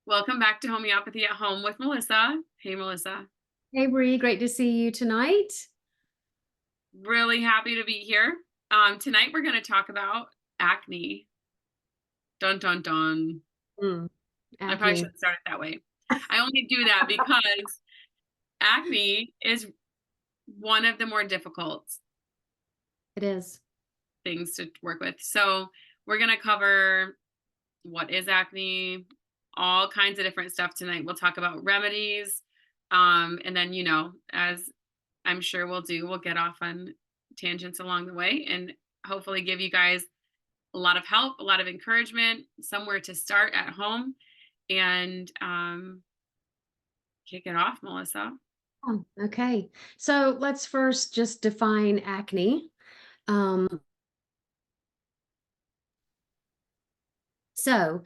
Welcome back to Homeopathy at Home with Melissa. Hey, Melissa. Hey, Bree, great to see you tonight. Really happy to be here. Tonight we're going to talk about acne. Dun, dun, dun. I probably Acne. shouldn't start it that way. I only do that because acne is one of the more difficult It is. things to work with. So we're going to cover what is acne, all kinds of different stuff tonight. We'll talk about remedies. And then, as I'm sure we'll get off on tangents along the way and hopefully give you guys a lot of help, a lot of encouragement, somewhere to start at home, and kick it off, Melissa. Oh, okay. So let's first just define acne. Um, so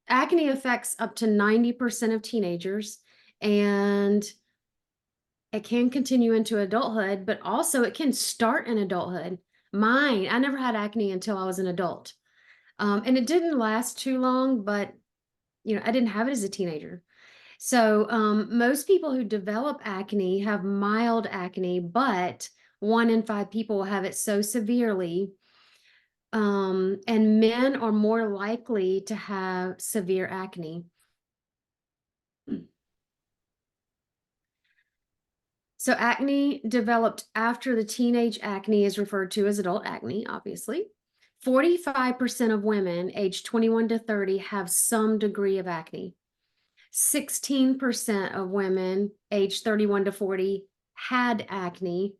acne affects up to 90% of teenagers, and it can continue into adulthood, but also it can start in adulthood. I never had acne until I was an adult. And it didn't last too long, but I didn't have it as a teenager. So most people who develop acne have mild acne, but 1 in 5 people will have it so severely. And men are more likely to have severe acne. So acne developed after the teenage acne is referred to as adult acne, obviously. 45% of women aged 21 to 30 have some degree of acne. 16% of women aged 31 to 40 had acne,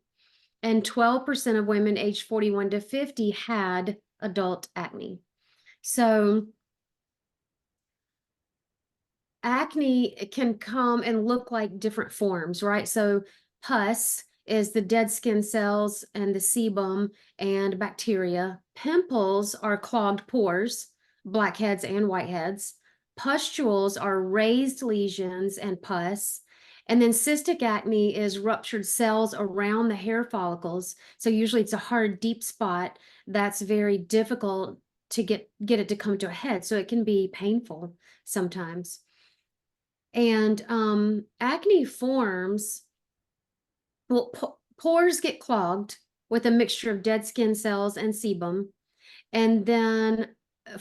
and 12% of women aged 41 to 50 had adult acne. So acne can come and look like different forms, right? So pus is the dead skin cells and the sebum and bacteria. Pimples are clogged pores, blackheads and whiteheads. Pustules are raised lesions and pus. And then cystic acne is ruptured cells around the hair follicles. So usually it's a hard, deep spot that's very difficult to get it to come to a head. So it can be painful sometimes. And acne forms, pores get clogged with a mixture of dead skin cells and sebum. And then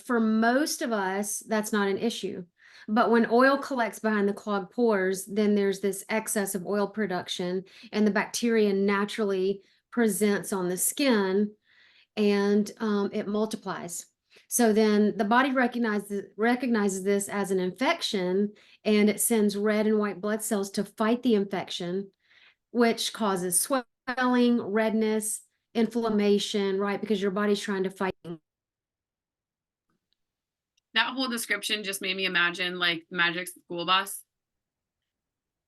for most of us, that's not an issue. But when oil collects behind the clogged pores, then there's this excess of oil production, and the bacteria naturally presents on the skin, and it multiplies. So then the body recognizes this as an infection, and it sends red and white blood cells to fight the infection, which causes swelling, redness, inflammation, right? Because your body's trying to fight. That whole description just made me imagine like Magic School Bus,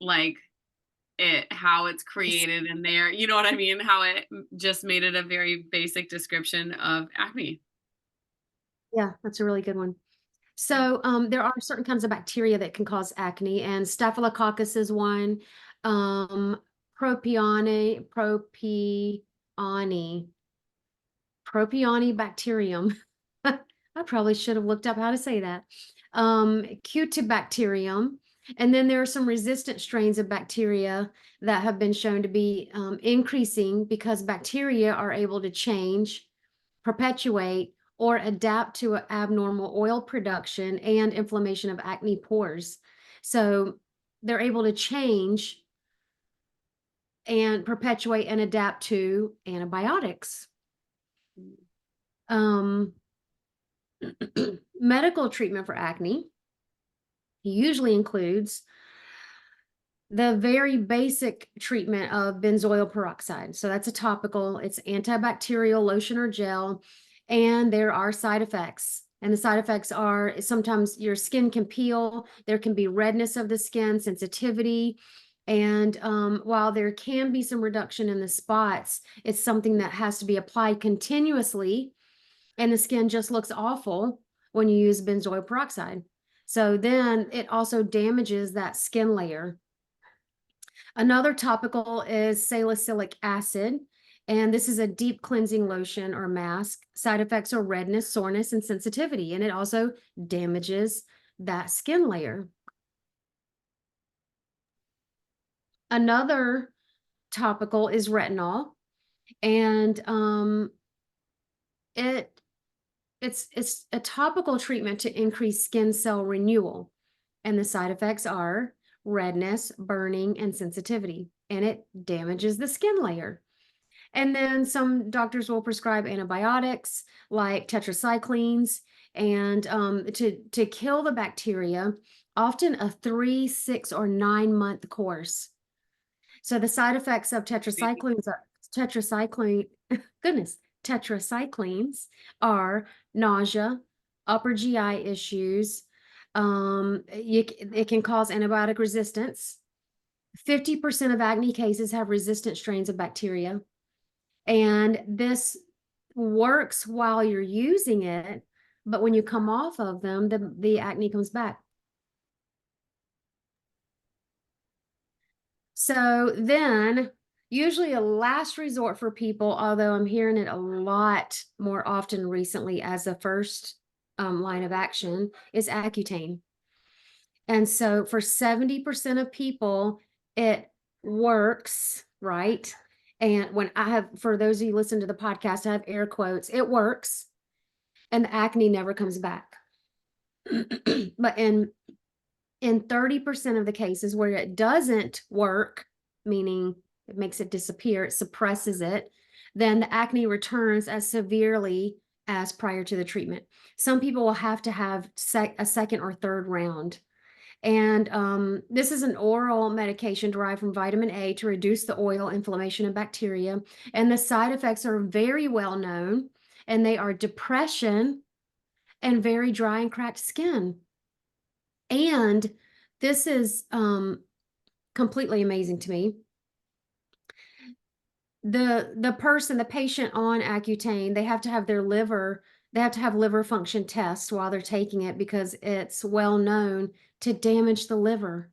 like how it's created in there. You know what I mean? How it just made it a very basic description of acne. Yeah, that's a really good one. So there are certain kinds of bacteria that can cause acne, and Staphylococcus is one. Um, Propionic bacterium. I probably should have looked up how to say that. Cutibacterium. And then there are some resistant strains of bacteria that have been shown to be increasing because bacteria are able to change, perpetuate, or adapt to abnormal oil production and inflammation of acne pores. So they're able to change and perpetuate and adapt to antibiotics. Medical treatment for acne usually includes the very basic treatment of benzoyl peroxide. So that's a topical, it's antibacterial lotion or gel, and there are side effects. And the side effects are sometimes your skin can peel, there can be redness of the skin, sensitivity. And while there can be some reduction in the spots, it's something that has to be applied continuously, and the skin just looks awful when you use benzoyl peroxide. So then it also damages that skin layer. Another topical is salicylic acid, and this is a deep cleansing lotion or mask. Side effects are redness, soreness, and sensitivity, and it also damages that skin layer. Another topical is retinol, and it's a topical treatment to increase skin cell renewal, and the side effects are redness, burning, and sensitivity, and it damages the skin layer. And then some doctors will prescribe antibiotics like tetracyclines, and to kill the bacteria, often a 3, 6, or 9-month course. So the side effects of tetracyclines are tetracyclines are nausea, upper GI issues. It can cause antibiotic resistance. 50% of acne cases have resistant strains of bacteria. And this works while you're using it, but when you come off of them, the acne comes back. So then, usually a last resort for people, although I'm hearing it a lot more often recently as a first line of action, is Accutane. And so for 70% of people, it works, right? And when I have, for those of you who listen to the podcast, I have air quotes, it works, and the acne never comes back. But in 30% of the cases where it doesn't work, meaning it makes it disappear, it suppresses it, then the acne returns as severely as prior to the treatment. Some people will have to have a second or third round. And this is an oral medication derived from vitamin A to reduce the oil, inflammation, and bacteria. And the side effects are very well known, and they are depression and very dry and cracked skin. And this is completely amazing to me. The patient on Accutane, they have to have liver function tests while they're taking it, because it's well known to damage the liver.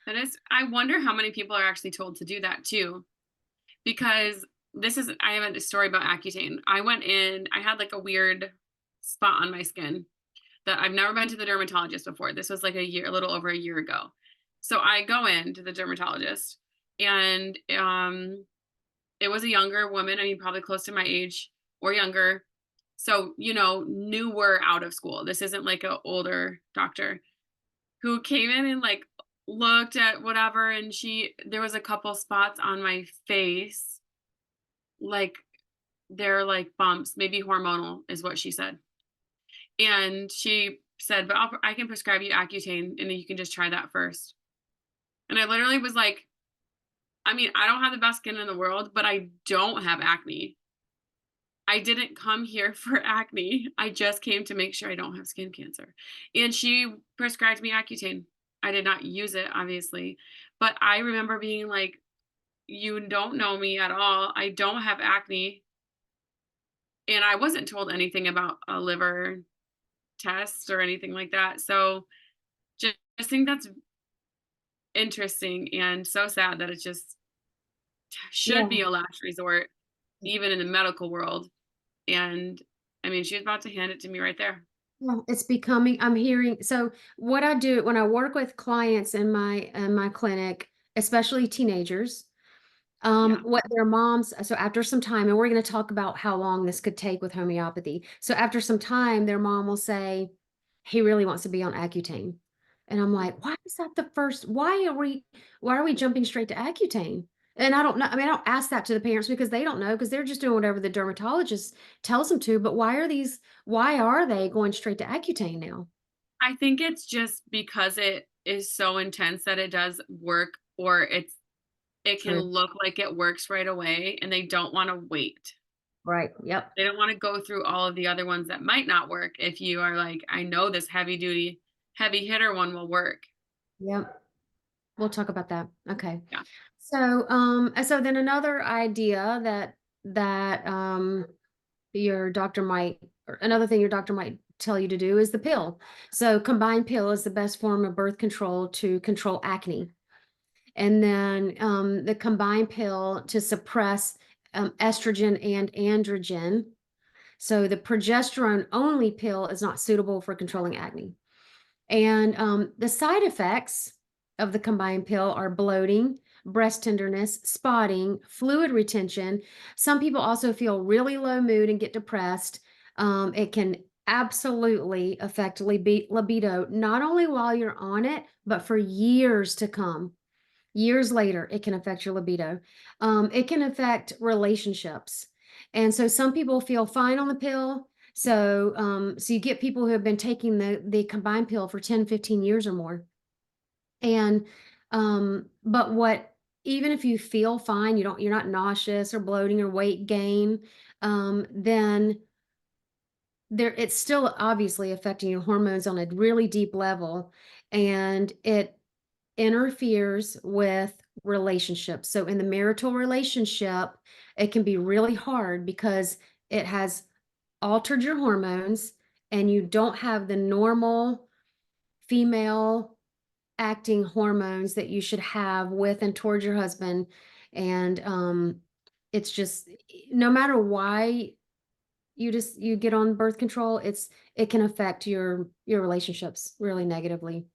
That is, I wonder how many people are actually told to do that too. Because I have a story about Accutane. I went in, I had like a weird spot on my skin that I've never been to the dermatologist before. This was like a little over a year ago. So I go in to the dermatologist, and it was a younger woman. I mean, probably close to my age or younger. So, newer out of school. This isn't like an older doctor who came in and like looked at whatever. And there was a couple spots on my face, like they're like bumps, maybe hormonal is what she said. And she said, but I can prescribe you Accutane, and then you can just try that first. And I literally was like, I mean, I don't have the best skin in the world, but I don't have acne. I didn't come here for acne. I just came to make sure I don't have skin cancer. And she prescribed me Accutane. I did not use it, obviously. But I remember being like, you don't know me at all. I don't have acne. And I wasn't told anything about a liver test or anything like that. So just think that's interesting and so sad that it just should be a last resort, even in the medical world. And I mean, she was about to hand it to me right there. Well, it's becoming, I'm hearing, so what I do when I work with clients in my clinic, especially teenagers, Yeah. what their moms, so after some time, and we're going to talk about how long this could take with homeopathy. So after some time, their mom will say, he really wants to be on Accutane. And I'm like, why is that the first? Why are we jumping straight to Accutane? And I don't know. I mean, I don't ask that to the parents because they don't know, because they're just doing whatever the dermatologist tells them to. But why are they going straight to Accutane now? I think it's just because it is so intense that it does work, or it can True. look like it works right away, and they don't want to wait. Right. Yep. They don't want to go through all of the other ones that might not work if you are like, I know this heavy hitter one will work. Yep. We'll talk about that. Okay. Yeah. So then another idea that your doctor might, or another thing your doctor might tell you to do is the pill. So combined pill is the best form of birth control to control acne. And then the combined pill to suppress estrogen and androgen. So the progesterone only pill is not suitable for controlling acne. And the side effects of the combined pill are bloating, breast tenderness, spotting, fluid retention. Some people also feel really low mood and get depressed. It can absolutely affect libido, not only while you're on it, but for years to come. Years later, it can affect your libido. It can affect relationships. And so some people feel fine on the pill. So you get people who have been taking the combined pill for 10, 15 years or more. And but what even if you feel fine, you're not nauseous or bloating or weight gain, then it's still obviously affecting your hormones on a really deep level, and it interferes with relationships. So in the marital relationship, it can be really hard because it has altered your hormones and you don't have the normal female acting hormones that you should have with and towards your husband. And it's just no matter why you get on birth control, it can affect your relationships really negatively.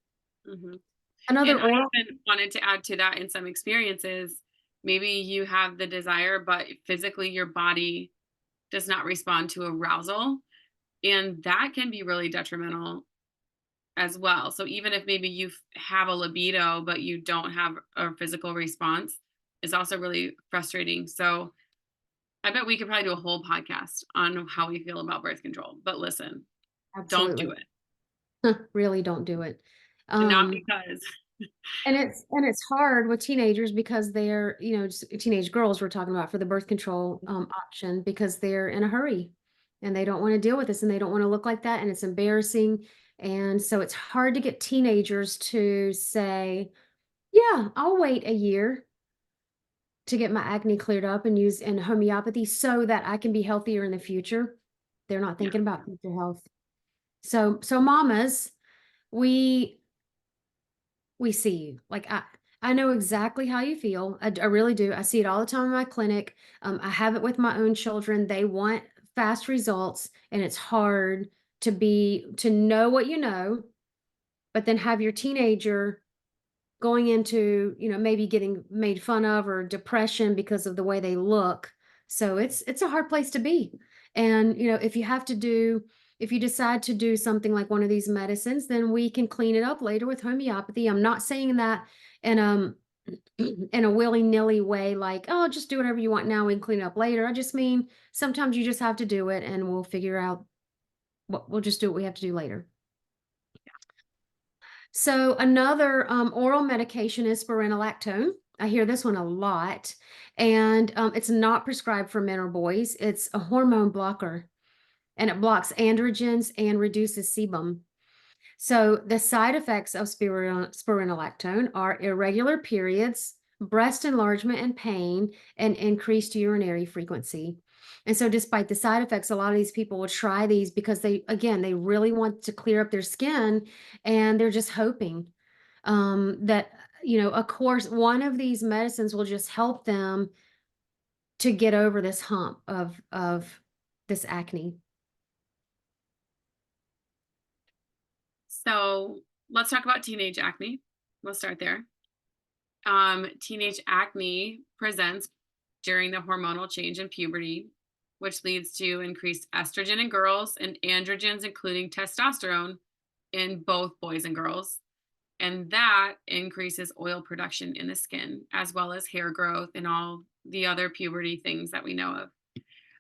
Mhm. Another And I oral even wanted to add to that in some experiences, maybe you have the desire, but physically your body does not respond to arousal. And that can be really detrimental as well. So even if maybe you have a libido, but you don't have a physical response, is also really frustrating. So I bet we could probably do a whole podcast on how we feel about birth control. But listen, don't do absolutely. it. Really don't do it. And not Um, because. and it's hard with teenagers because they're, just teenage girls we're talking about for the birth control option because they're in a hurry and they don't want to deal with this and they don't want to look like that and it's embarrassing. And so it's hard to get teenagers to say, yeah, I'll wait a year to get my acne cleared up and use in homeopathy so that I can be healthier in the future. They're not Yeah. thinking about future health. So mamas, we we see you. Like I know exactly how you feel. I really do. I see it all the time in my clinic. I have it with my own children. They want fast results, and it's hard to know what you know, but then have your teenager going into, maybe getting made fun of or depression because of the way they look. So it's a hard place to be. And, if you decide to do something like one of these medicines, then we can clean it up later with homeopathy. I'm not saying that in in a willy-nilly way, like, oh, just do whatever you want now, we can clean it up later. I just mean sometimes you just have to do it and we'll figure out we'll just do what we have to do later. So another oral medication is spironolactone. I hear this one a lot, and it's not prescribed for men or boys. It's a hormone blocker, and it blocks androgens and reduces sebum. So the side effects of spironolactone are irregular periods, breast enlargement and pain, and increased urinary frequency. And so despite the side effects, a lot of these people will try these because they really want to clear up their skin and they're just hoping that, of course, one of these medicines will just help them to get over this hump of this acne. So let's talk about teenage acne. We'll start there. Teenage acne presents during the hormonal change in puberty, which leads to increased estrogen in girls and androgens, including testosterone, in both boys and girls. And that increases oil production in the skin, as well as hair growth and all the other puberty things that we know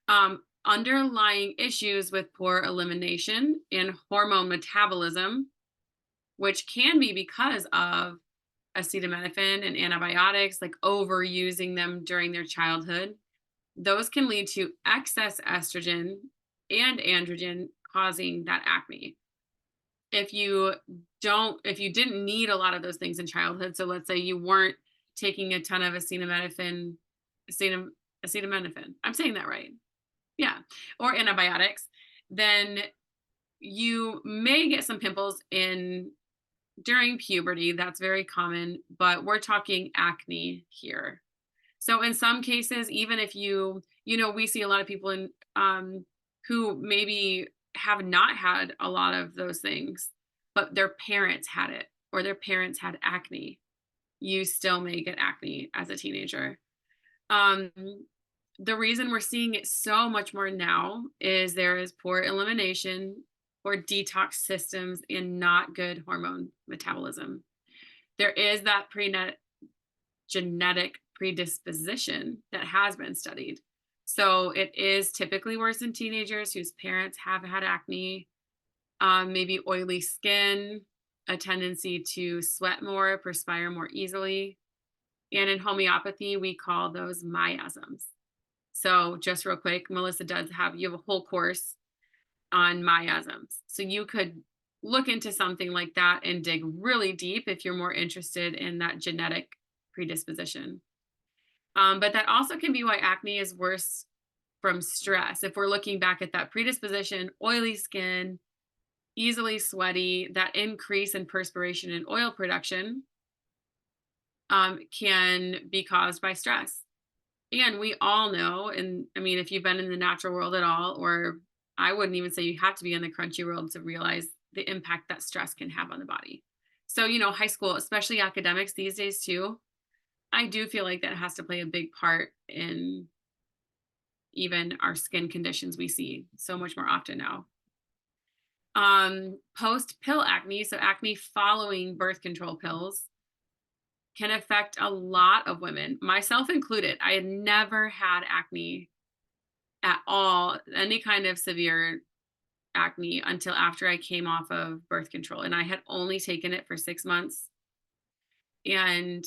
of. Underlying issues with poor elimination and hormone metabolism, which can be because of acetaminophen and antibiotics, like overusing them during their childhood. Those can lead to excess estrogen and androgen causing that acne. If you if you didn't need a lot of those things in childhood, so let's say you weren't taking a ton of acetam, acetaminophen, I'm saying that right. Yeah. Or antibiotics, then you may get some pimples in during puberty. That's very common, but we're talking acne here. So in some cases, even if we see a lot of people in who maybe have not had a lot of those things, but their parents had it or their parents had acne. You still may get acne as a teenager. Um, the reason we're seeing it so much more now is there is poor elimination or detox systems and not good hormone metabolism. There is that genetic predisposition that has been studied. So it is typically worse in teenagers whose parents have had acne, maybe oily skin, a tendency to sweat more, perspire more easily. And in homeopathy, we call those miasms. So just real quick, Melissa does have, you have a whole course on miasms. So you could look into something like that and dig really deep if you're more interested in that genetic predisposition. But that also can be why acne is worse from stress. If we're looking back at that predisposition, oily skin, easily sweaty, that increase in perspiration and oil production can be caused by stress. And we all know, and I mean, if you've been in the natural world at all, or I wouldn't even say you have to be in the crunchy world to realize the impact that stress can have on the body. So, high school, especially academics these days too, I do feel like that has to play a big part in even our skin conditions we see so much more often now. Post pill acne, so acne following birth control pills, can affect a lot of women, myself included. I had never had acne at all, any kind of severe acne until after I came off of birth control. And I had only taken it for 6 months. And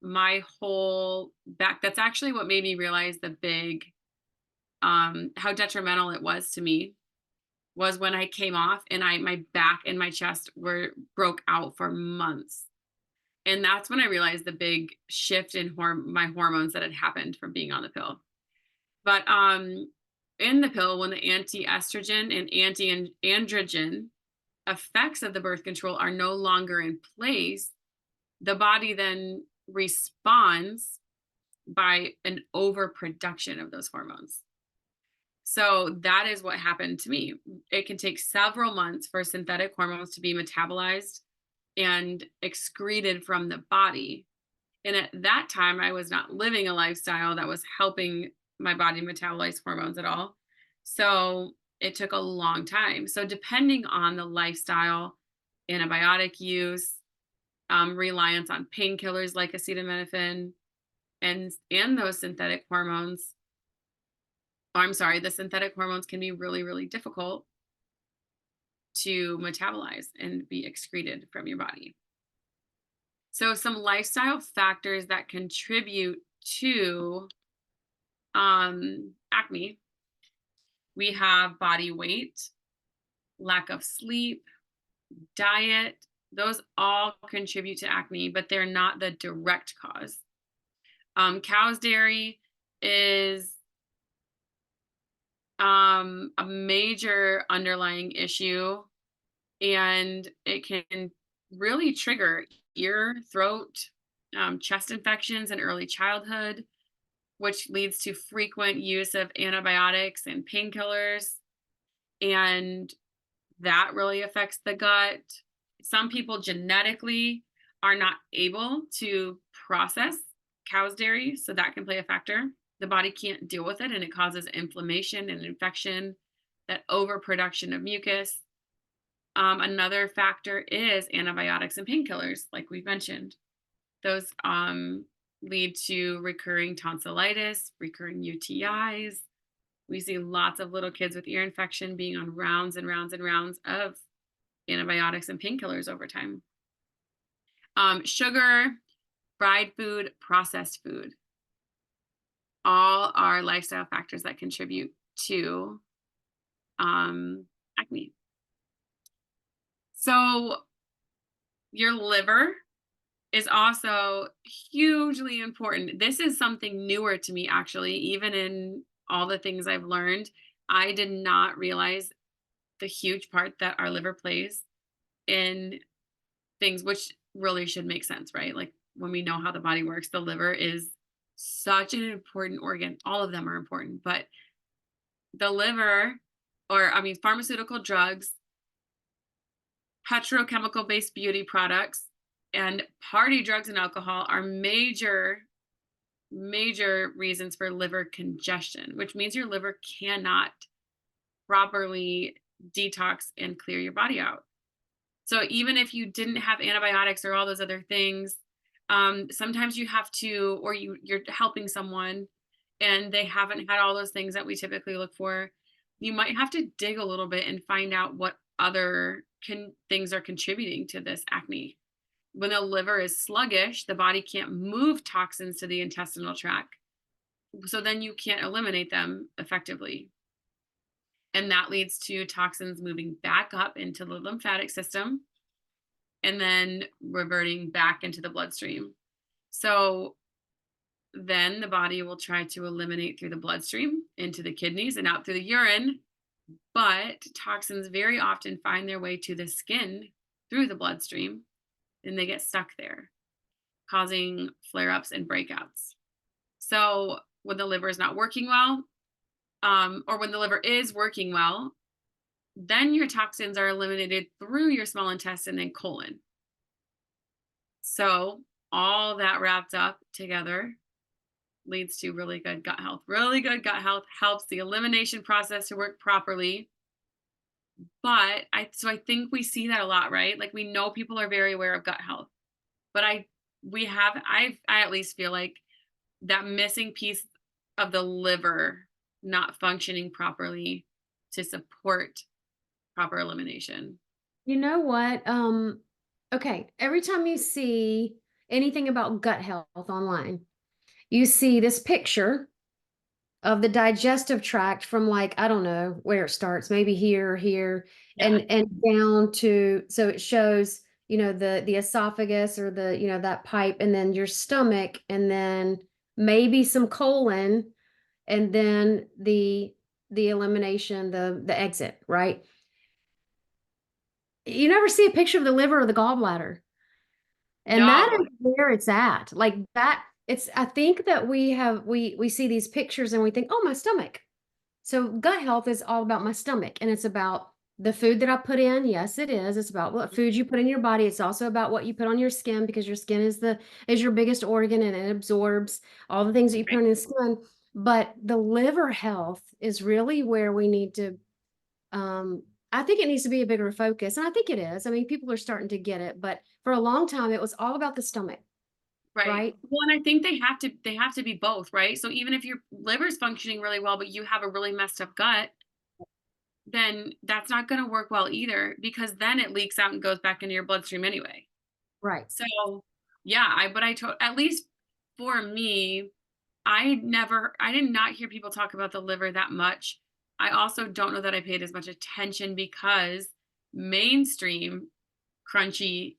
my whole back, that's actually what made me realize the big, how detrimental it was to me was when I came off and my back and my chest were broke out for months. And that's when I realized the big shift in my hormones that had happened from being on the pill. But in the pill, when the anti-estrogen and anti-androgen effects of the birth control are no longer in place, the body then responds by an overproduction of those hormones. So that is what happened to me. It can take several months for synthetic hormones to be metabolized and excreted from the body. And at that time, I was not living a lifestyle that was helping my body metabolize hormones at all. So it took a long time. So depending on the lifestyle, antibiotic use, reliance on painkillers like acetaminophen, and those synthetic hormones, the synthetic hormones can be really, really difficult to metabolize and be excreted from your body. So some lifestyle factors that contribute to acne, we have body weight, lack of sleep, diet. Those all contribute to acne, but they're not the direct cause. Cow's dairy is a major underlying issue, and it can really trigger ear, throat, chest infections in early childhood, which leads to frequent use of antibiotics and painkillers. And that really affects the gut. Some people genetically are not able to process cow's dairy, so that can play a factor. The body can't deal with it, and it causes inflammation and infection, that overproduction of mucus. Another factor is antibiotics and painkillers, like we've mentioned. Those lead to recurring tonsillitis, recurring UTIs. We see lots of little kids with ear infection being on rounds and rounds and rounds of antibiotics and painkillers over time. Sugar, fried food, processed food, all are lifestyle factors that contribute to acne. So your liver is also hugely important. This is something newer to me, actually. Even in all the things I've learned, I did not realize the huge part that our liver plays in things, which really should make sense, right? Like when we know how the body works, the liver is such an important organ. All of them are important, but the liver pharmaceutical drugs, petrochemical based beauty products, and party drugs and alcohol are major reasons for liver congestion, which means your liver cannot properly detox and clear your body out. So even if you didn't have antibiotics or all those other things, sometimes you have to, or you're helping someone and they haven't had all those things that we typically look for. You might have to dig a little bit and find out what other things are contributing to this acne. When the liver is sluggish, the body can't move toxins to the intestinal tract. So then you can't eliminate them effectively. And that leads to toxins moving back up into the lymphatic system and then reverting back into the bloodstream. So then the body will try to eliminate through the bloodstream into the kidneys and out through the urine. But toxins very often find their way to the skin through the bloodstream and they get stuck there, causing flare ups and breakouts. So when the liver is not working well, or when the liver is working well, then your toxins are eliminated through your small intestine and colon. So all that wrapped up together leads to really good gut health. Really good gut health helps the elimination process to work properly. But I think we see that a lot, right? Like we know people are very aware of gut health, but I at least feel like that missing piece of the liver not functioning properly to support proper elimination. You know what? Okay, every time you see anything about gut health online, you see this picture of the digestive tract from like, I don't know where it starts, maybe here, Yeah. and down to, so it shows, the esophagus or that pipe, and then your stomach, and then maybe some colon, and then the elimination, the exit, right? You never see a picture of the liver or the gallbladder. And that No. is where it's at. Like that, I think that we see these pictures and we think, oh, my stomach. So gut health is all about my stomach, and it's about the food that I put in. Yes, it is. It's about what food you put in your body. It's also about what you put on your skin, because your skin is your biggest organ, and it absorbs all the things that you put on your skin. But the liver health is really where we need to, I think it needs to be a bigger focus. And I think it is. I mean, people are starting to get it, but for a long time, it was all about the stomach, Right. right? Well, and I think they have to be both, right? So even if your liver's functioning really well, but you have a really messed up gut, then that's not going to work well either, because then it leaks out and goes back into your bloodstream anyway. Right. So yeah, at least for me, I did not hear people talk about the liver that much. I also don't know that I paid as much attention because mainstream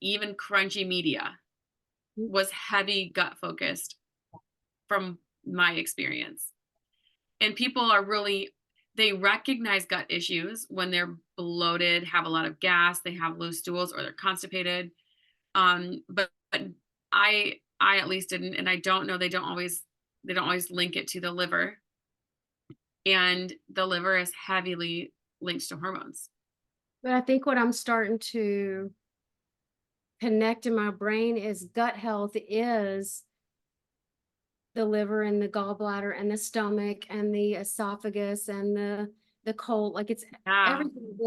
even crunchy media was heavy gut focused from my experience. And people they recognize gut issues when they're bloated, have a lot of gas, they have loose stools, or they're constipated. But I at least didn't, and I don't know, they don't always link it to the liver. And the liver is heavily linked to hormones. But I think what I'm starting to connect in my brain is gut health is the liver and the gallbladder and the stomach and the esophagus and the colon. Like it's Yeah, everything,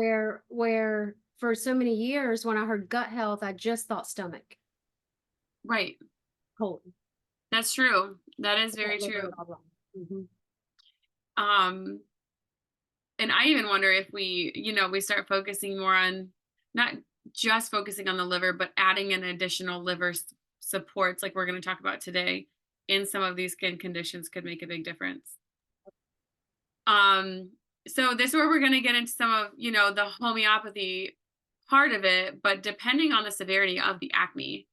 where for so many years when I heard gut health, I just thought stomach, right. colon. That's true. That is very Not liver true. and gallbladder. Mhm. Um, and I even wonder if we start focusing more on not just focusing on the liver, but adding in additional liver supports, like we're going to talk about today, in some of these skin conditions could make a big difference. Um, so this is where we're going to get into some of, the homeopathy part of it, but depending on the severity of the acne,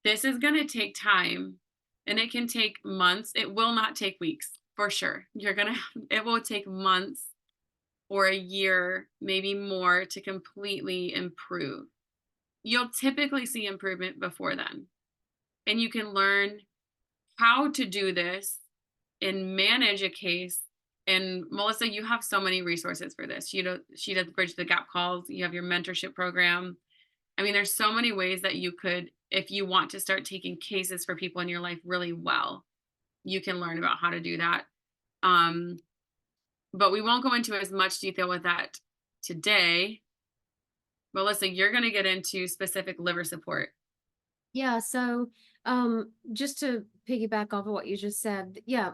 this is going to take time, and it can take months. It will not take weeks for sure. It will take months or a year, maybe more, to completely improve. You'll typically see improvement before then. And you can learn how to do this and manage a case And Melissa, you have so many resources for this. She does Bridge the Gap calls. You have your mentorship program. I mean, there's so many ways that you could, if you want to start taking cases for people in your life really well, you can learn about how to do that. Um, but we won't go into as much detail with that today. Melissa, you're going to get into specific liver support. Yeah, so just to piggyback off of what you just said, yeah,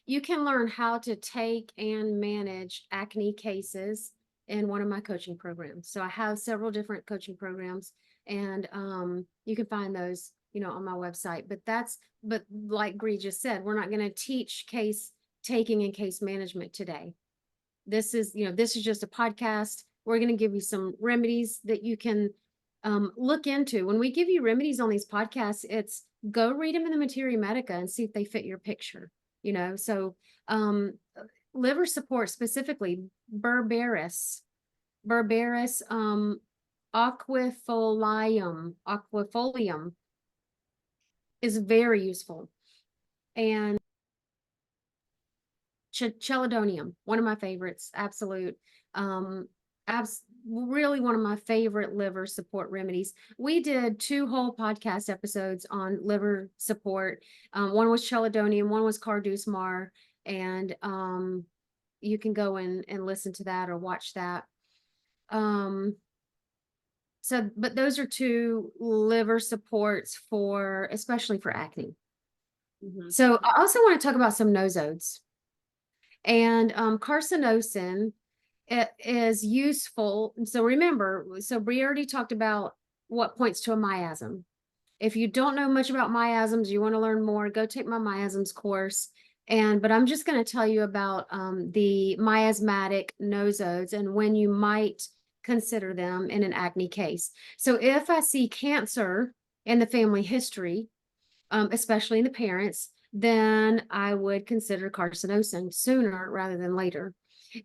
you can learn how to take and manage acne cases in one of my coaching programs. So I have several different coaching programs, and you can find those, on my website. But like Bree just said, we're not going to teach case taking and case management today. This is just a podcast. We're going to give you some remedies that you can look into. When we give you remedies on these podcasts, it's go read them in the Materia Medica and see if they fit your picture. So liver support, specifically berberis aquifolium is very useful. And Chelidonium, one of my favorites, absolute. Really one of my favorite liver support remedies. We did 2 whole podcast episodes on liver support. One was Chelidonium, one was Cardusmar, and you can go and listen to that or watch that. But those are 2 liver supports especially for acne. Mm-hmm. So I also want to talk about some nosodes. And carcinosin, it is useful. So remember, Bree already talked about what points to a miasm. If you don't know much about miasms, you want to learn more, go take my miasms course. But I'm just going to tell you about the miasmatic nosodes and when you might consider them in an acne case. So if I see cancer in the family history, especially in the parents, then I would consider carcinosin sooner rather than later.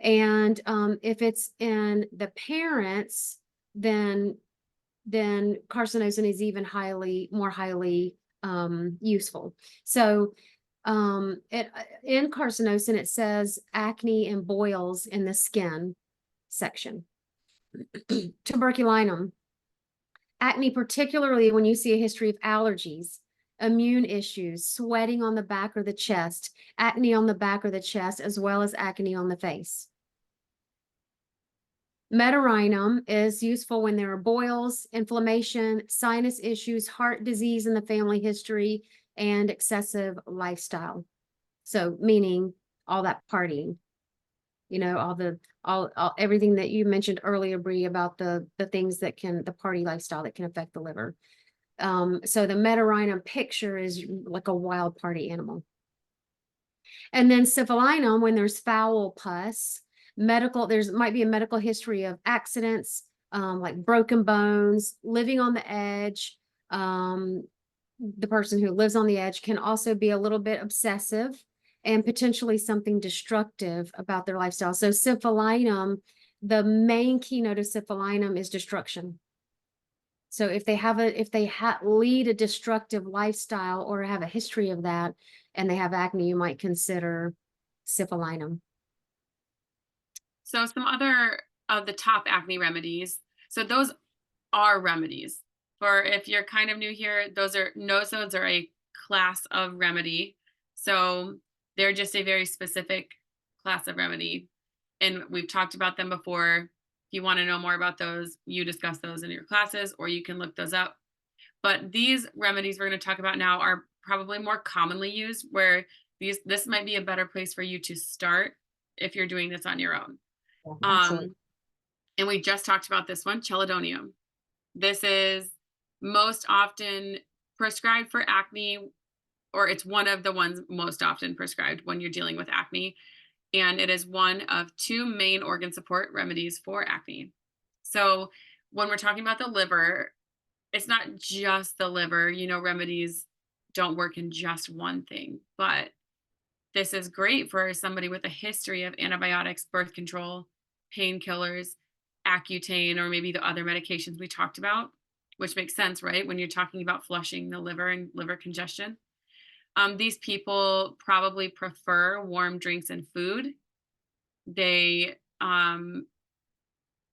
And if it's in the parents, then carcinosin is even more highly useful. So in carcinosin, it says acne and boils in the skin section. Tuberculinum, acne, particularly when you see a history of allergies, immune issues, sweating on the back or the chest, acne on the back or the chest, as well as acne on the face. Metaurinum is useful when there are boils, inflammation, sinus issues, heart disease in the family history, and excessive lifestyle. So meaning all that partying, all everything that you mentioned earlier, Bree, about the things the party lifestyle that can affect the liver. So the Metaurinum picture is like a wild party animal. And then syphilinum, when there's foul pus, might be a medical history of accidents, like broken bones, living on the edge. The person who lives on the edge can also be a little bit obsessive and potentially something destructive about their lifestyle. So syphilinum, the main keynote of syphilinum is destruction. So if they lead a destructive lifestyle or have a history of that, and they have acne, you might consider syphilinum. So some other of the top acne remedies. So those are remedies. For if you're kind of new here, nosodes are a class of remedy. So they're just a very specific class of remedy. And we've talked about them before. If you want to know more about those, you discuss those in your classes, or you can look those up. But these remedies we're going to talk about now are probably more commonly used, where this might be a better place for you to start if you're doing this on your own. And we just talked about this one, Chelidonium. This is most often prescribed for acne, or it's one of the ones most often prescribed when you're dealing with acne. And it is one of 2 main organ support remedies for acne. So when we're talking about the liver, it's not just the liver. Remedies don't work in just one thing, but this is great for somebody with a history of antibiotics, birth control, painkillers, Accutane, or maybe the other medications we talked about, which makes sense, right? When you're talking about flushing the liver and liver congestion. These people probably prefer warm drinks and food. They,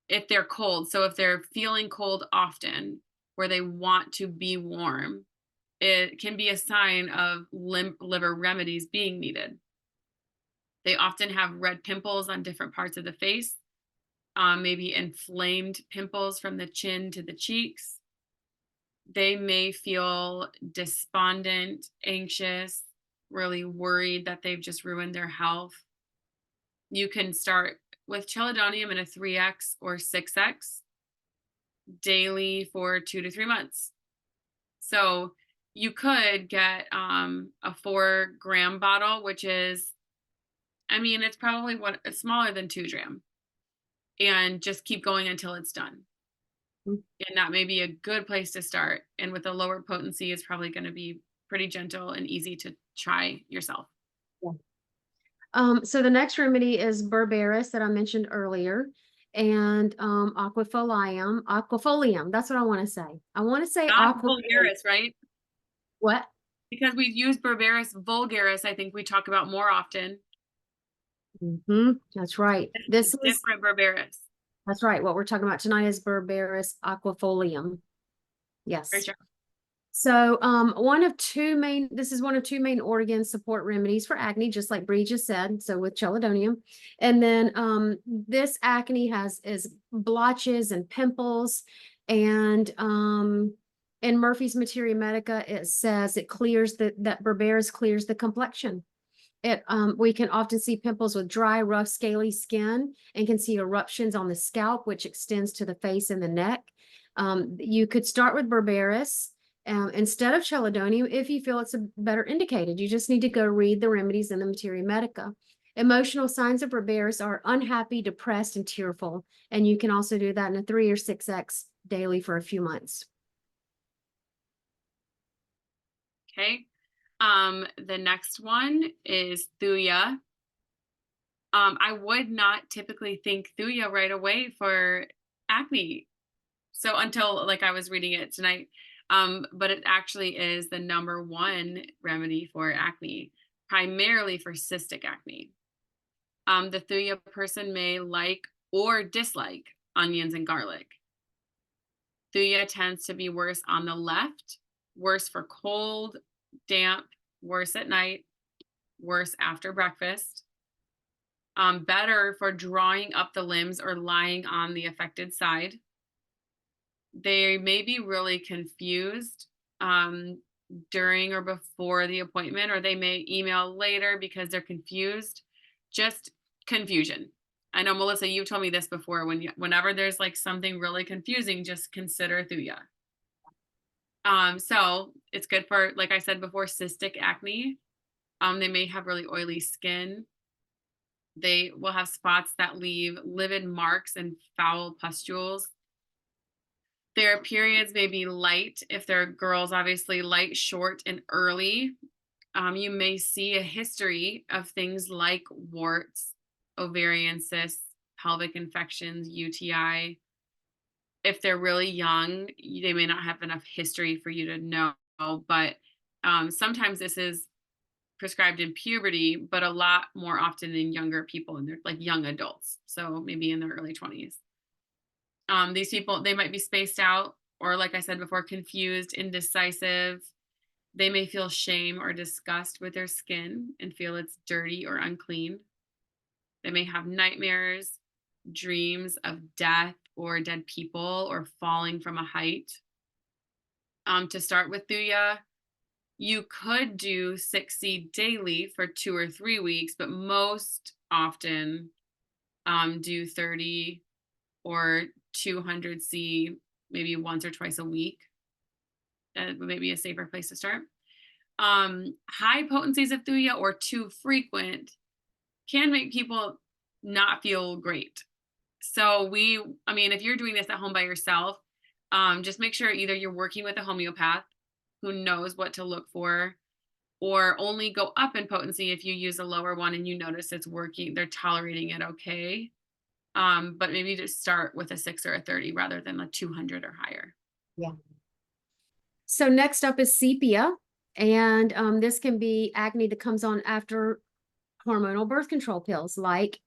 if they're cold, so if they're feeling cold often, where they want to be warm, it can be a sign of liver remedies being needed. They often have red pimples on different parts of the face, maybe inflamed pimples from the chin to the cheeks. They may feel despondent, anxious, really worried that they've just ruined their health. You can start with Chelidonium in a 3x or 6x daily for 2 to 3 months. So you could get a 4 gram bottle, which is, I mean, it's probably it's smaller than 2 gram, and just keep going until it's done. Mm. And that may be a good place to start. And with a lower potency, it's probably going to be pretty gentle and easy to try yourself. Yeah. So the next remedy is berberis that I mentioned earlier, and aquafolium. That's what I want to say. I want to say Not aquafolium. vulgaris, right? What? Because we use berberis vulgaris, I think we talk about more often. That's right. This is different berberis. That's right. What we're talking about tonight is berberis aquafolium. Yes. For sure. So this is one of two main organ support remedies for acne, just like Bree just said. So with Chelidonium. And then this acne is blotches and pimples. And in Murphy's Materia Medica, it says that berberis clears the complexion. We can often see pimples with dry, rough, scaly skin, and can see eruptions on the scalp, which extends to the face and the neck. You could start with berberis instead of Chelidonium if you feel it's a better indicated. You just need to go read the remedies in the Materia Medica. Emotional signs of berberis are unhappy, depressed, and tearful. And you can also do that in a 3 or 6x daily for a few months. Okay. The next one is Thuja. I would not typically think Thuja right away for acne. So until like I was reading it tonight. But it actually is the #1 remedy for acne, primarily for cystic acne. The Thuja person may like or dislike onions and garlic. Thuja tends to be worse on the left, worse for cold, damp, worse at night, worse after breakfast. Better for drawing up the limbs or lying on the affected side. They may be really confused during or before the appointment, or they may email later because they're confused. Just confusion. I know, Melissa, you've told me this before. Whenever there's like something really confusing, just consider Thuja. So it's good for, like I said before, cystic acne. They may have really oily skin. They will have spots that leave livid marks and foul pustules. Their periods may be light. If they're girls, obviously light, short, and early. You may see a history of things like warts, ovarian cysts, pelvic infections, UTI. If they're really young, they may not have enough history for you to know, but sometimes this is prescribed in puberty, but a lot more often in younger people, and they're like young adults. So maybe in their early 20s. These people, they might be spaced out, or like I said before, confused, indecisive. They may feel shame or disgust with their skin and feel it's dirty or unclean. They may have nightmares, dreams of death or dead people or falling from a height. To start with Thuja, you could do 6C daily for 2 or 3 weeks, but most often do 30 or 200C maybe once or twice a week. That would be a safer place to start. High potencies of Thuja or too frequent can make people not feel great. So I mean, if you're doing this at home by yourself, just make sure either you're working with a homeopath who knows what to look for, or only go up in potency if you use a lower one and you notice it's working, they're tolerating it okay. But maybe just start with a 6 or a 30 rather than a 200 or higher. Yeah. So next up is sepia. And this can be acne that comes on after hormonal birth control pills like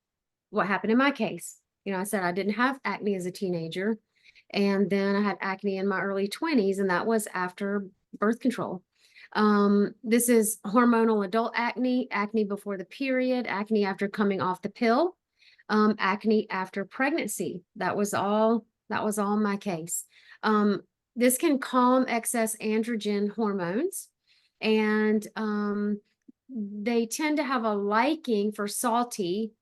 what happened in my case. I said I didn't have acne as a teenager, and then I had acne in my early 20s, and that was after birth control. This is hormonal adult acne, acne before the period, acne after coming off the pill, acne after pregnancy. That was all my case. This can calm excess androgen hormones, and they tend to have a liking for salty,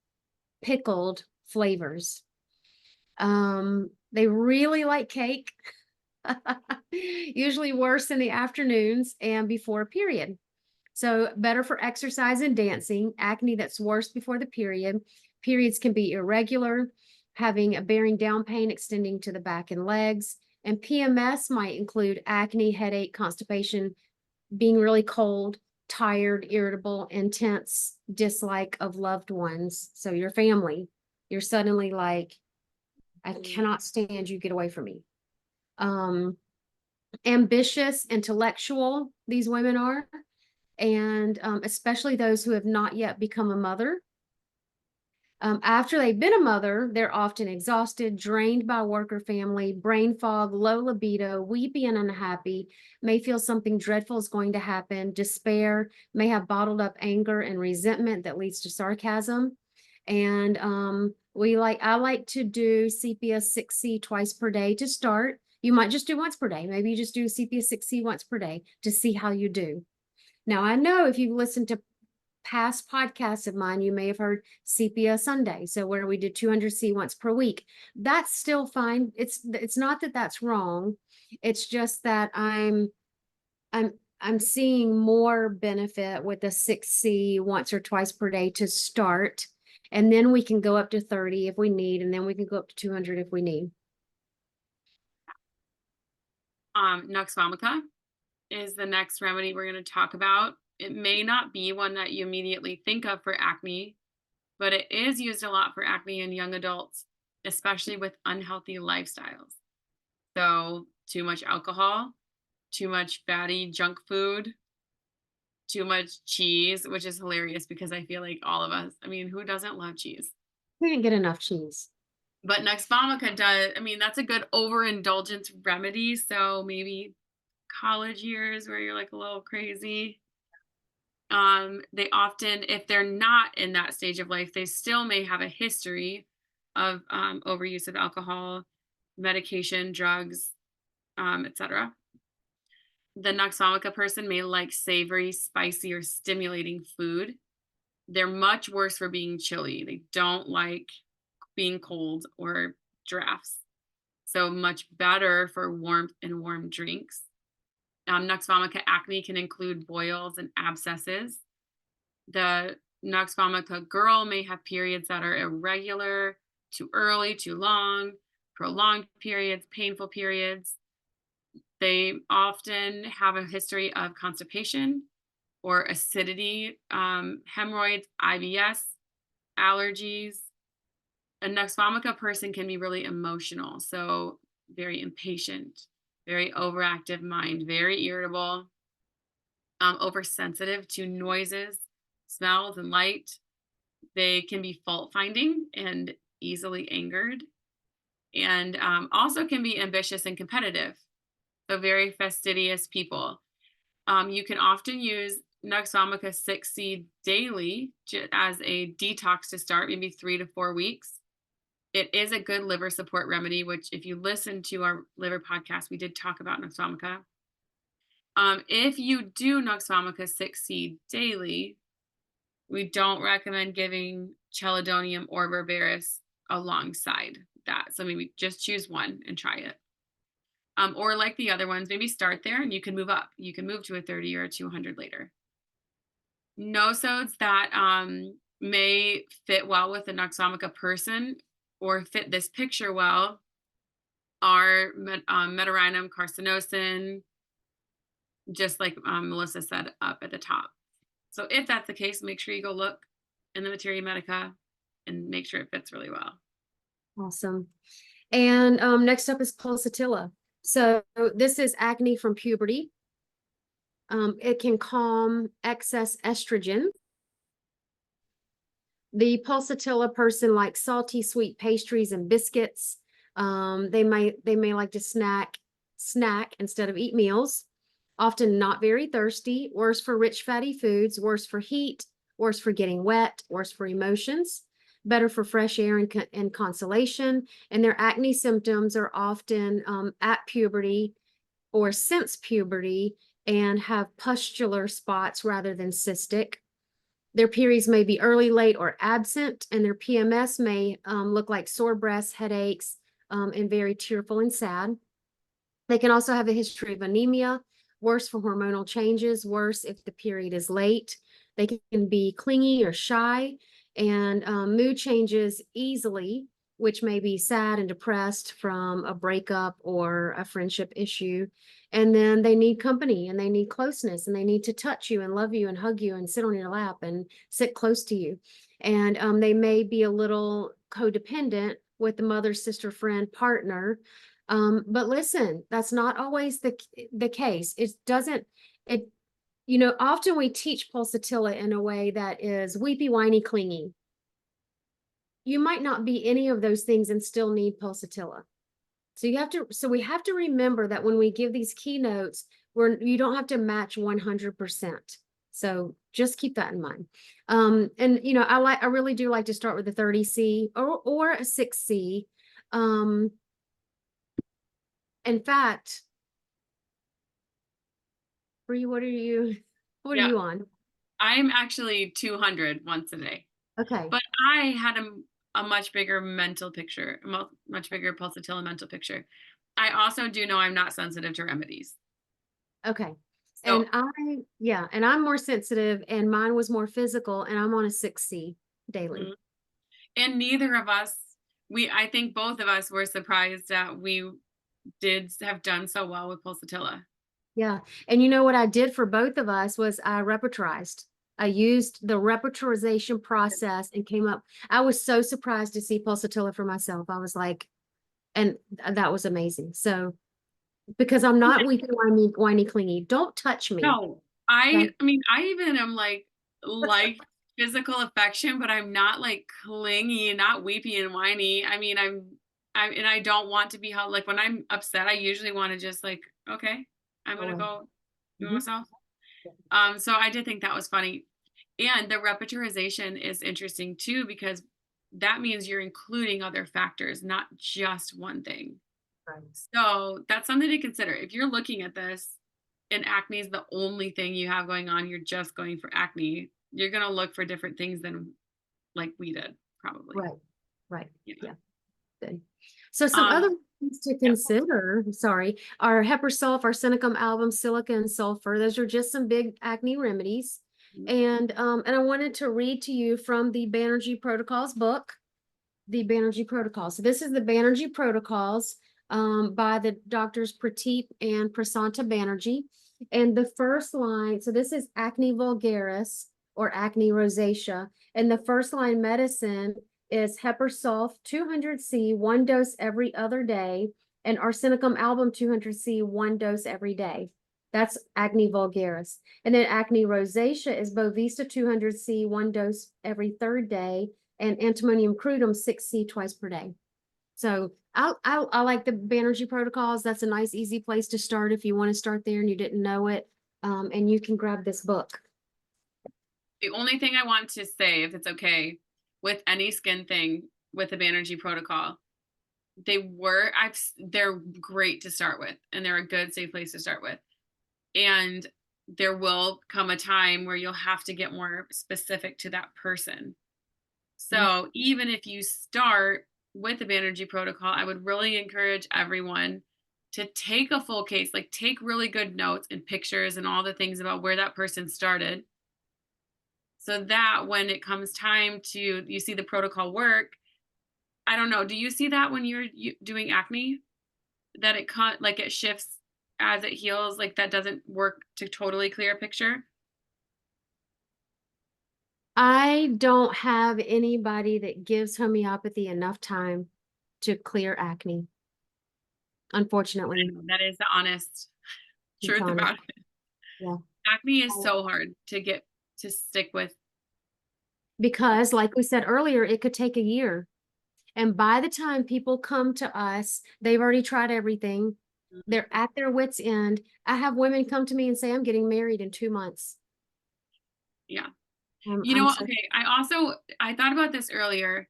pickled flavors. They really like cake, usually worse in the afternoons and before a period. So better for exercise and dancing. Acne that's worse before the period. Periods can be irregular, having a bearing down pain extending to the back and legs. And PMS might include acne, headache, constipation, being really cold, tired, irritable, intense dislike of loved ones. So your family, you're suddenly like, I cannot stand you, get away from me. Ambitious, intellectual, these women are, and especially those who have not yet become a mother. After they've been a mother, they're often exhausted, drained by work or family, brain fog, low libido, weepy and unhappy, may feel something dreadful is going to happen, despair, may have bottled up anger and resentment that leads to sarcasm. And I like to do Sepia 6C twice per day to start. You might just do once per day. Maybe you just do Sepia 6C once per day to see how you do. Now, I know if you've listened to past podcasts of mine, you may have heard Sepia Sunday. So where we did 200C once per week. That's still fine. It's not that that's wrong. It's just that I'm seeing more benefit with the 6C once or twice per day to start. And then we can go up to 30 if we need, and then we can go up to 200 if we need. Nux vomica is the next remedy we're going to talk about. It may not be one that you immediately think of for acne, but it is used a lot for acne in young adults, especially with unhealthy lifestyles. So too much alcohol, too much fatty junk food, too much cheese, which is hilarious because I feel like all of us, I mean, who doesn't love cheese? We didn't get enough cheese. But Nux vomica does, I mean, that's a good overindulgence remedy. So maybe college years where you're like a little crazy. They often, if they're not in that stage of life, they still may have a history of overuse of alcohol, medication, drugs, etc. The Nux vomica person may like savory, spicy, or stimulating food. They're much worse for being chilly. They don't like being cold or drafts. So much better for warmth and warm drinks. Nux vomica acne can include boils and abscesses. The Nux vomica girl may have periods that are irregular, too early, too long, prolonged periods, painful periods. They often have a history of constipation or acidity, hemorrhoids, IBS, allergies. A Nux vomica person can be really emotional, so very impatient, very overactive mind, very irritable, oversensitive to noises, smells, and light. They can be fault finding and easily angered, and also can be ambitious and competitive. So very fastidious people. You can often use Nux vomica 6C daily as a detox to start, maybe 3 to 4 weeks. It is a good liver support remedy, which if you listen to our liver podcast, we did talk about Nux vomica. If you do Nux vomica 6C daily, we don't recommend giving Chelidonium or Berberis alongside that. So maybe just choose one and try it. Or like the other ones, maybe start there and you can move up. You can move to a 30 or a 200 later. Nosodes that may fit well with a Nux vomica person or fit this picture well are Metaurinum carcinosum, just like Melissa said up at the top. So if that's the case, make sure you go look in the Materia Medica and make sure it fits really well. Awesome. And next up is pulsatilla. So this is acne from puberty. It can calm excess estrogen. The pulsatilla person likes salty, sweet pastries and biscuits. They may like to snack instead of eat meals. Often not very thirsty, worse for rich fatty foods, worse for heat, worse for getting wet, worse for emotions, better for fresh air and consolation. And their acne symptoms are often at puberty or since puberty and have pustular spots rather than cystic. Their periods may be early, late, or absent, and their PMS may look like sore breasts, headaches, and very tearful and sad. They can also have a history of anemia, worse for hormonal changes, worse if the period is late. They can be clingy or shy, and mood changes easily, which may be sad and depressed from a breakup or a friendship issue. And then they need company and they need closeness and they need to touch you and love you and hug you and sit on your lap and sit close to you. And they may be a little codependent with the mother, sister, friend, partner. But listen, that's not always the case. It doesn't, it, often we teach pulsatilla in a way that is weepy, whiny, clingy. You might not be any of those things and still need pulsatilla. So we have to remember that when we give these keynotes, you don't have to match 100%. So just keep that in mind. And I really do like to start with the 30C or a 6C. In fact, Bree, what are you Yeah, on? I'm actually 200 once a day, Okay. but I had a much bigger mental picture, much bigger pulsatilla mental picture. I also do know I'm not sensitive to remedies. Okay. So, And I'm more sensitive and mine was more physical and I'm on a 6C daily. mhm. And neither of us, I think both of us were surprised that we did have done so well with pulsatilla. Yeah. And you know what I did for both of us was I repertorized. I used the repertorization process and came up. I was so surprised to see pulsatilla for myself. I was like, and that was amazing. So because I'm not weepy, whiny, clingy. Don't touch me. No, Okay. I mean, I even am like physical affection, but I'm not like clingy and not weepy and whiny. I mean, and I don't want to be held. Like when I'm upset, I usually want to just like, okay, I'm Oh, gonna well. go do Mhm. myself. So I did think that was funny. And the repertorization is interesting too, because that means you're including other factors, not just one thing. Right. So that's something to consider. If you're looking at this and acne is the only thing you have going on, you're just going for acne, you're going to look for different things than like we did, probably. Right. Right. Yeah. Yeah. Good. So some Um, other things to yeah. consider, sorry, are Hepersulf, arsenicum album, silica, and sulfur. Those are just some big acne remedies. Mhm. And I wanted to read to you from the Banerjee Protocols book, the Banerjee Protocols. So this is the Banerjee Protocols by the doctors Prateep and Prasanta Banerjee. And the first line, so this is acne vulgaris or acne rosacea. And the first line medicine is Hepersulf 200C, 1 dose every other day, and Arsenicum album 200C, 1 dose every day. That's acne vulgaris. And then acne rosacea is Bovista 200C, 1 dose every third day, and antimonium crudum 6C twice per day. So I like the Banerjee protocols. That's a nice, easy place to start if you want to start there and you didn't know it. And you can grab this book. The only thing I want to say, if it's okay, with any skin thing with the Banerjee protocol, they're great to start with, and they're a good, safe place to start with. And there will come a time where you'll have to get more specific to that person. So even if you start with the Banerjee protocol, I would really encourage everyone to take a full case, like take really good notes and pictures and all the things about where that person started. So that when it comes time to you see the protocol work, I don't know, do you see that when you're doing acne? That it shifts as it heals, like that doesn't work to totally clear a picture? I don't have anybody that gives homeopathy enough time to clear acne, I unfortunately. know, that is the honest It's truth honest. about it. Yeah. Acne is so hard to get to stick with. because like we said earlier, it could take a year. And by the time people come to us, they've already tried everything. Mhm. They're at their wits' end. I have women come to me and say, I'm getting married in 2 months. Yeah. Um, You know I'm what? so Okay. I thought about this earlier.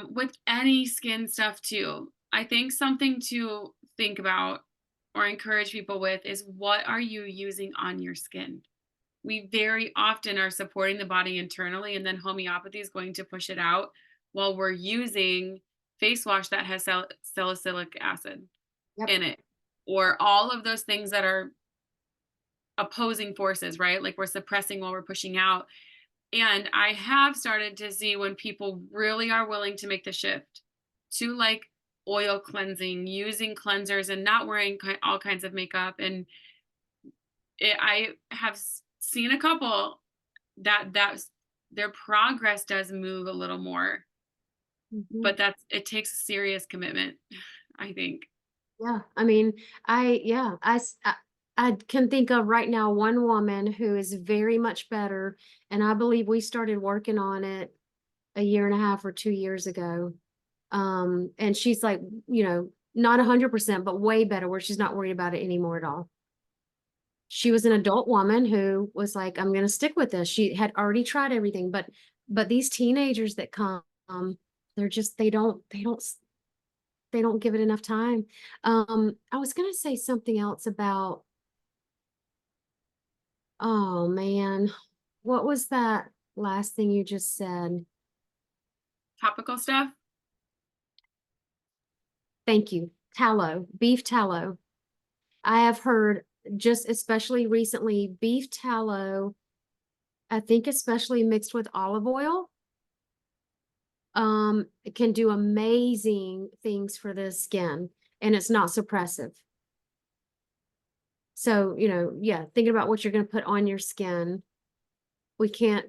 With any skin stuff too, I think something to think about or encourage people with is what are you using on your skin? We very often are supporting the body internally, and then homeopathy is going to push it out while we're using face wash that has salicylic acid yep. in it, or all of those things that are opposing forces, right? Like we're suppressing while we're pushing out. And I have started to see when people really are willing to make the shift to like oil cleansing, using cleansers, and not wearing all kinds of makeup. And I have seen a couple that's their progress does move a little more, Mhm. but it takes serious commitment, I think. Yeah. I mean, yeah, I can think of right now one woman who is very much better. And I believe we started working on it a year and a half or 2 years ago. And she's like, not 100%, but way better where she's not worried about it anymore at all. She was an adult woman who was like, I'm going to stick with this. She had already tried everything, but these teenagers that come, they're just, they don't give it enough time. I was going to say something else about, oh man, what was that last thing you just said? Topical stuff. Thank you. Tallow, beef tallow. I have heard just especially recently, beef tallow, I think especially mixed with olive oil, it can do amazing things for the skin and it's not suppressive. So, yeah, thinking about what you're going to put on your skin, we can't,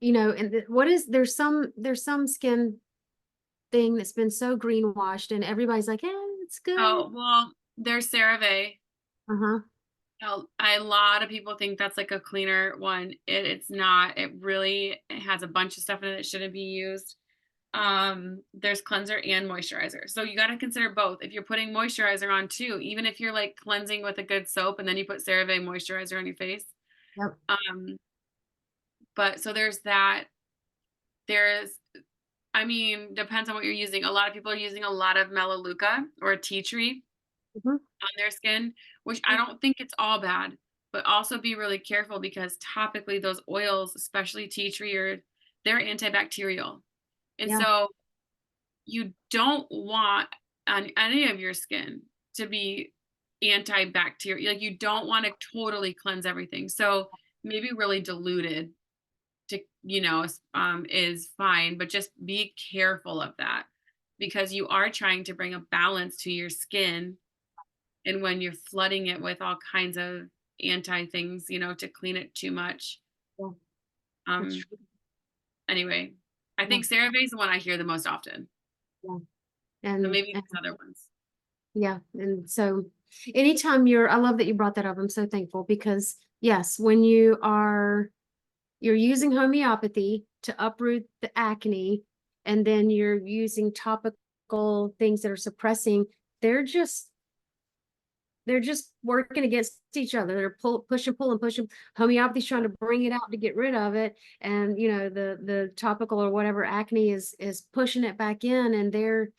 and there's some skin thing that's been so greenwashed and everybody's like, it's good. Oh, well, there's CeraVe. Uh-huh. A lot of people think that's like a cleaner one. It's not. It has a bunch of stuff in it that shouldn't be used. There's cleanser and moisturizer. So you got to consider both. If you're putting moisturizer on too, even if you're like cleansing with a good soap and then you put CeraVe moisturizer on your face. Yep. Um, but so there's that. There's, I mean, depends on what you're using. A lot of people are using a lot of melaleuca or tea tree Mhm. on their skin, which I don't think it's all bad, but also be really careful because topically those oils, especially tea tree, they're antibacterial. And Yeah. so you don't want on any of your skin to be antibacterial. Like you don't want to totally cleanse everything. So maybe really diluted to, is fine, but just be careful of that because you are trying to bring a balance to your skin. And when you're flooding it with all kinds of anti things, to clean it too much. Yeah. That's Um, true. anyway, I Yeah. think CeraVe is the one I hear the most often. Yeah. So And, maybe and there's other ones. yeah. And so anytime I love that you brought that up. I'm so thankful because yes, when you're using homeopathy to uproot the acne and then you're using topical things that are suppressing, they're just they're just working against each other. They're push and pull and push. Homeopathy's trying to bring it out to get rid of it, and the topical or whatever acne is pushing it back in, and they're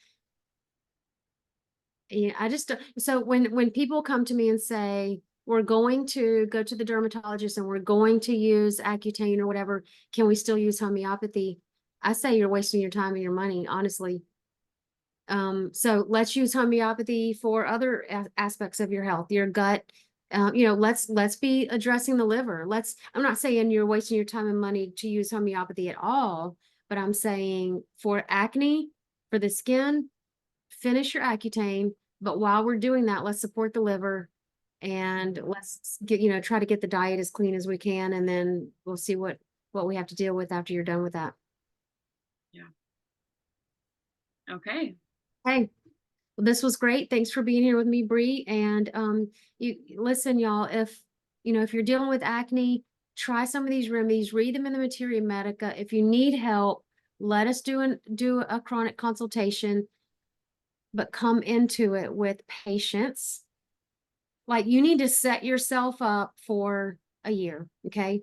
yeah. I just so when people come to me and say we're going to go to the dermatologist and we're going to use Accutane or whatever, can we still use homeopathy? I say you're wasting your time and your money, honestly. So let's use homeopathy for other aspects of your health, your gut. Let's be addressing the liver. I'm not saying you're wasting your time and money to use homeopathy at all, but I'm saying for acne, for the skin, finish your Accutane. But while we're doing that, let's support the liver and let's try to get the diet as clean as we can. And then we'll see what we have to deal with after you're done with that. Yeah. Okay. Hey, well, this was great. Thanks for being here with me, Bree. And you listen, y'all, if you're dealing with acne, try some of these remedies, read them in the Materia Medica. If you need help, let us do a chronic consultation, but come into it with patience. Like, you need to set yourself up for a year. Okay.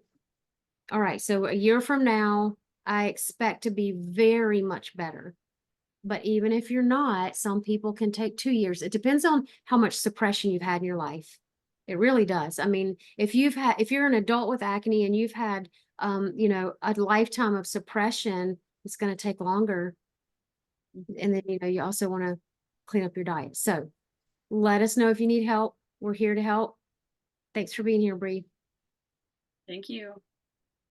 All right. So a year from now, I expect to be very much better. But even if you're not, some people can take 2 years. It depends on how much suppression you've had in your life. It really does. I mean, if you're an adult with acne and you've had, a lifetime of suppression, it's going to take longer. And then, you also want to clean up your diet. So let us know if you need help. We're here to help. Thanks for being here, Bree. Thank you.